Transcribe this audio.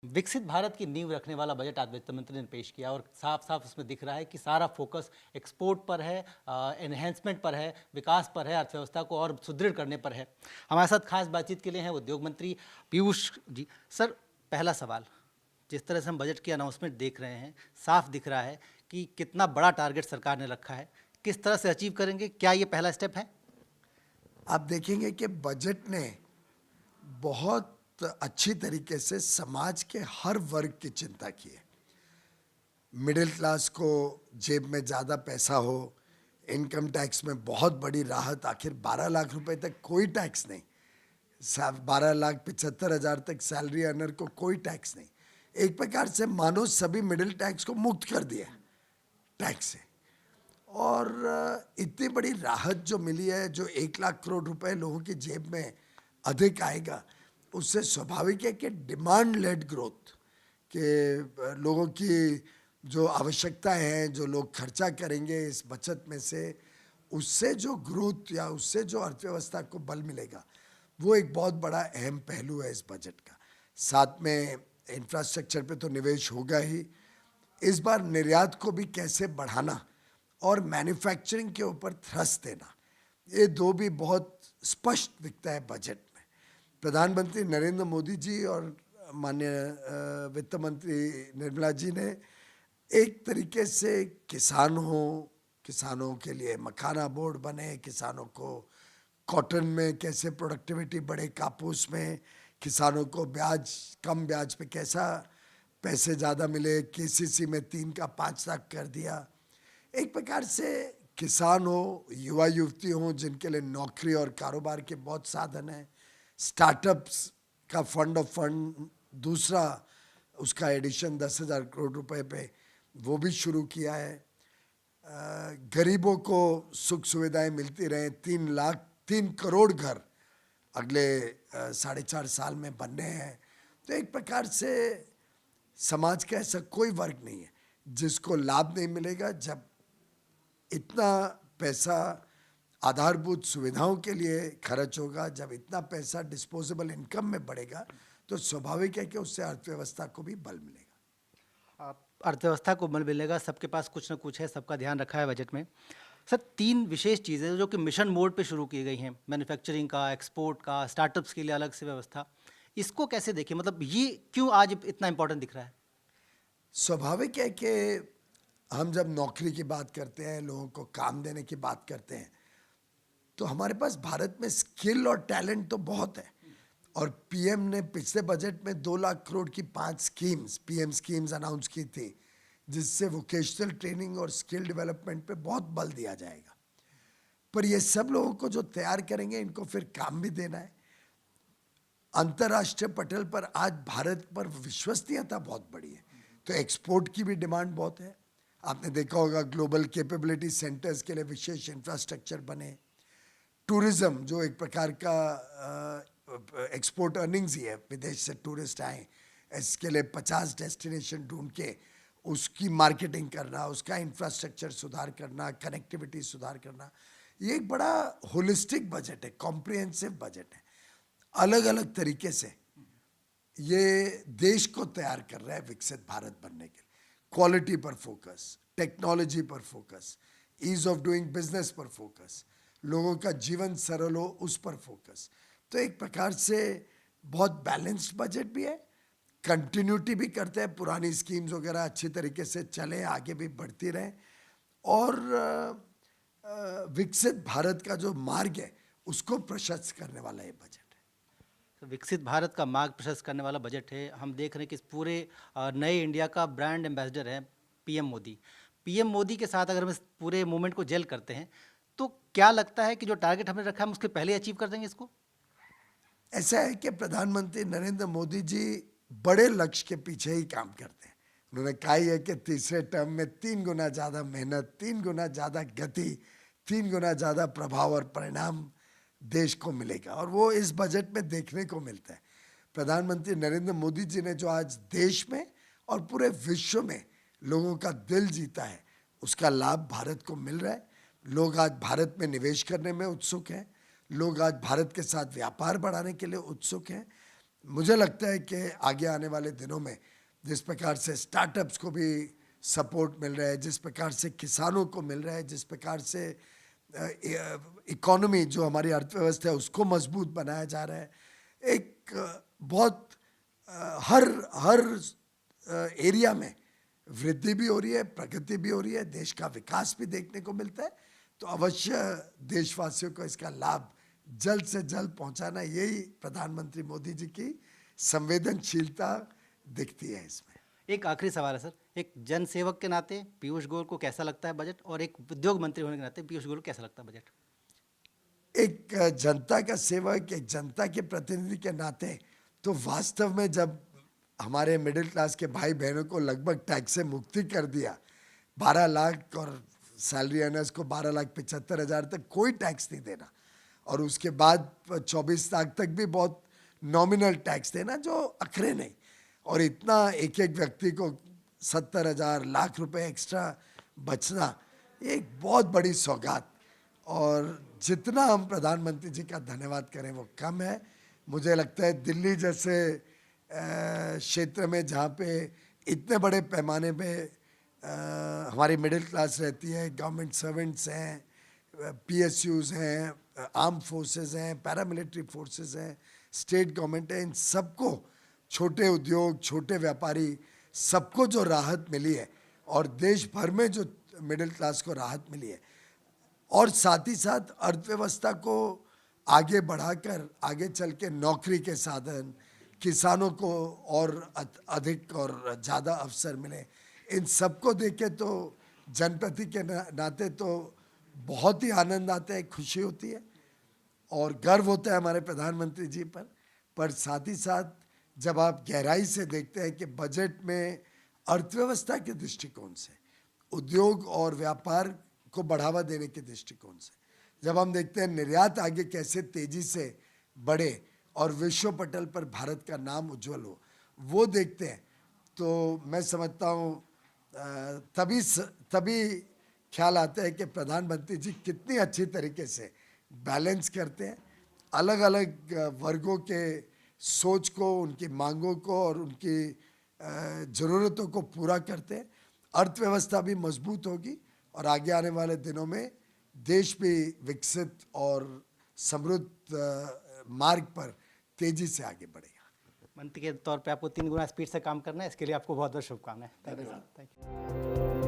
विकसित भारत की नींव रखने वाला बजट आज वित्त मंत्री ने पेश किया और साफ साफ उसमें दिख रहा है कि सारा फोकस एक्सपोर्ट पर है, एनहेंसमेंट पर है, विकास पर है, अर्थव्यवस्था को और सुदृढ़ करने पर है। हमारे साथ खास बातचीत के लिए हैं उद्योग मंत्री पीयूष जी। सर, पहला सवाल, जिस तरह से हम बजट की अनाउंसमेंट देख रहे हैं, साफ दिख रहा है कि कितना बड़ा टारगेट सरकार ने रखा है। किस तरह से अचीव करेंगे? क्या ये पहला स्टेप है? आप देखेंगे कि बजट ने बहुत अच्छी तरीके से समाज के हर वर्ग की चिंता की है। मिडिल क्लास को जेब में ज़्यादा पैसा हो, इनकम टैक्स में बहुत बड़ी राहत, आखिर 12 लाख रुपए तक कोई टैक्स नहीं, 12,75,000 तक सैलरी अर्नर को कोई टैक्स नहीं। एक प्रकार से मानो सभी मिडिल टैक्स को मुक्त कर दिया टैक्स से। और इतनी बड़ी राहत जो मिली है, जो 1 लाख करोड़ रुपए लोगों की जेब में अधिक आएगा, उससे स्वाभाविक है कि डिमांड लेड ग्रोथ के लोगों की जो आवश्यकताएं हैं, जो लोग खर्चा करेंगे इस बचत में से, उससे जो ग्रोथ या उससे जो अर्थव्यवस्था को बल मिलेगा, वो एक बहुत बड़ा अहम पहलू है इस बजट का। साथ में इंफ्रास्ट्रक्चर पे तो निवेश होगा ही, इस बार निर्यात को भी कैसे बढ़ाना और मैन्युफैक्चरिंग के ऊपर थ्रस्ट देना, ये दो भी बहुत स्पष्ट दिखता है बजट में। प्रधानमंत्री नरेंद्र मोदी जी और माननीय वित्त मंत्री निर्मला जी ने एक तरीके से किसानों के लिए मखाना बोर्ड बने, किसानों को कॉटन में कैसे प्रोडक्टिविटी बढ़े, कापूस में किसानों को कम ब्याज पे कैसा पैसे ज़्यादा मिले, केसीसी में 3 का 5 लाख कर दिया। एक प्रकार से किसान हो, युवा युवती हो, जिनके लिए नौकरी और कारोबार के बहुत साधन हैं, स्टार्टअप्स का फंड ऑफ फंड दूसरा, उसका एडिशन 10,000 करोड़ रुपए पे वो भी शुरू किया है। गरीबों को सुख सुविधाएं मिलती रहें, 3 करोड़ घर अगले 4.5 साल में बनने हैं। तो एक प्रकार से समाज का ऐसा कोई वर्ग नहीं है जिसको लाभ नहीं मिलेगा। जब इतना पैसा आधारभूत सुविधाओं के लिए खर्च होगा, जब इतना पैसा डिस्पोजेबल इनकम में बढ़ेगा, तो स्वाभाविक है कि उससे अर्थव्यवस्था को भी बल मिलेगा। अर्थव्यवस्था को बल मिलेगा, सबके पास कुछ ना कुछ है, सबका ध्यान रखा है बजट में। सर, 3 विशेष चीज़ें जो कि मिशन मोड पे शुरू की गई हैं, मैन्युफैक्चरिंग का, एक्सपोर्ट का, स्टार्टअप्स के लिए अलग से व्यवस्था, इसको कैसे देखें? मतलब ये क्यों आज इतना इंपॉर्टेंट दिख रहा है? स्वाभाविक है कि हम जब नौकरी की बात करते हैं, लोगों को काम देने की बात करते हैं, तो हमारे पास भारत में स्किल और टैलेंट तो बहुत है। और पीएम ने पिछले बजट में 2 लाख करोड़ की 5 स्कीम्स, पीएम स्कीम्स अनाउंस की थी, जिससे वोकेशनल ट्रेनिंग और स्किल डेवलपमेंट पे बहुत बल दिया जाएगा। पर ये सब लोगों को जो तैयार करेंगे, इनको फिर काम भी देना है। अंतर्राष्ट्रीय पटल पर आज भारत पर विश्वसनीयता बहुत बड़ी है, तो एक्सपोर्ट की भी डिमांड बहुत है। आपने देखा होगा ग्लोबल कैपेबिलिटी सेंटर्स के लिए विशेष इंफ्रास्ट्रक्चर बने। टूरिज्म जो एक प्रकार का एक्सपोर्ट अर्निंग्स ही है, विदेश से टूरिस्ट आए, इसके लिए 50 डेस्टिनेशन ढूंढ के उसकी मार्केटिंग करना, उसका इंफ्रास्ट्रक्चर सुधार करना, कनेक्टिविटी सुधार करना, ये एक बड़ा होलिस्टिक बजट है, कॉम्प्रिहेंसिव बजट है। अलग अलग तरीके से ये देश को तैयार कर रहा है विकसित भारत बनने के लिए। क्वालिटी पर फोकस, टेक्नोलॉजी पर focus, ease of doing business पर फोकस, लोगों का जीवन सरल हो उस पर फोकस। तो एक प्रकार से बहुत बैलेंस्ड बजट भी है, कंटिन्यूटी भी करते हैं, पुरानी स्कीम्स वगैरह अच्छी तरीके से चलें, आगे भी बढ़ती रहें, और विकसित भारत का जो मार्ग है उसको प्रशस्त करने वाला ये बजट है। तो विकसित भारत का मार्ग प्रशस्त करने वाला बजट है। हम देख रहे हैं कि इस पूरे नए इंडिया का ब्रांड एम्बेसडर है पीएम मोदी। पीएम मोदी के साथ अगर हम इस पूरे मूवमेंट को जेल करते हैं, तो क्या लगता है कि जो टारगेट हमने रखा है हम उसके पहले अचीव कर देंगे इसको? ऐसा है कि प्रधानमंत्री नरेंद्र मोदी जी बड़े लक्ष्य के पीछे ही काम करते हैं। उन्होंने कहा ही है कि तीसरे टर्म में 3 गुना ज़्यादा मेहनत, 3 गुना ज़्यादा गति, 3 गुना ज़्यादा प्रभाव और परिणाम देश को मिलेगा, और वो इस बजट में देखने को मिलता है। प्रधानमंत्री नरेंद्र मोदी जी ने जो आज देश में और पूरे विश्व में लोगों का दिल जीता है, उसका लाभ भारत को मिल रहा है। लोग आज भारत में निवेश करने में उत्सुक हैं, लोग आज भारत के साथ व्यापार बढ़ाने के लिए उत्सुक हैं। मुझे लगता है कि आगे आने वाले दिनों में जिस प्रकार से स्टार्टअप्स को भी सपोर्ट मिल रहा है, जिस प्रकार से किसानों को मिल रहा है, जिस प्रकार से इकोनॉमी जो हमारी अर्थव्यवस्था है उसको मजबूत बनाया जा रहा है, एक बहुत हर एरिया में वृद्धि भी हो रही है, प्रगति भी हो रही है, देश का विकास भी देखने को मिलता है। तो अवश्य देशवासियों को इसका लाभ जल्द से जल्द पहुंचाना, यही प्रधानमंत्री मोदी जी की संवेदनशीलता दिखती है इसमें। एक आखिरी सवाल है सर, एक जन सेवक के नाते पीयूष गोयल को कैसा लगता है बजट, और एक उद्योग मंत्री होने के नाते पीयूष गोयल को कैसा लगता है बजट? एक जनता का सेवक, एक जनता के प्रतिनिधि के नाते तो वास्तव में जब हमारे मिडिल क्लास के भाई बहनों को लगभग टैक्स से मुक्ति कर दिया, 12 लाख और सैलरी अर्नर्स को 12,75,000 तक कोई टैक्स नहीं देना, और उसके बाद 24 लाख तक भी बहुत नॉमिनल टैक्स देना जो अखरे नहीं, और इतना एक एक व्यक्ति को 70,000 लाख रुपए एक्स्ट्रा बचना, ये एक बहुत बड़ी सौगात। और जितना हम प्रधानमंत्री जी का धन्यवाद करें वो कम है। मुझे लगता है दिल्ली जैसे क्षेत्र में जहाँ पे इतने बड़े पैमाने पे हमारी मिडिल क्लास रहती है, गवर्नमेंट सर्वेंट्स हैं, PSUs हैं, आर्म फोर्सेस हैं, पैरामिलिट्री फोर्सेस हैं, स्टेट गवर्नमेंट है, इन सबको, छोटे उद्योग, छोटे व्यापारी, सबको जो राहत मिली है, और देश भर में जो मिडिल क्लास को राहत मिली है, और साथ ही साथ अर्थव्यवस्था को आगे बढ़ाकर आगे चल के नौकरी के साधन, किसानों को और अधिक और ज़्यादा अवसर मिले, इन सबको देखे तो जनप्रति के नाते तो बहुत ही आनंद आता है, खुशी होती है और गर्व होता है हमारे प्रधानमंत्री जी पर साथ ही साथ जब आप गहराई से देखते हैं कि बजट में अर्थव्यवस्था के दृष्टिकोण से, उद्योग और व्यापार को बढ़ावा देने के दृष्टिकोण से, जब हम देखते हैं निर्यात आगे कैसे तेजी से बढ़े और विश्व पटल पर भारत का नाम उज्जवल हो, वो देखते हैं तो मैं समझता हूँ तभी ख्याल आता है कि प्रधानमंत्री जी कितनी अच्छी तरीके से बैलेंस करते हैं अलग अलग वर्गों के सोच को, उनकी मांगों को और उनकी ज़रूरतों को पूरा करते हैं। अर्थव्यवस्था भी मजबूत होगी और आगे आने वाले दिनों में देश भी विकसित और समृद्ध मार्ग पर तेजी से आगे बढ़ेगा। मंत्री के तौर पे आपको 3 गुना स्पीड से काम करना है, इसके लिए आपको बहुत बहुत शुभकामनाएं। Thank you.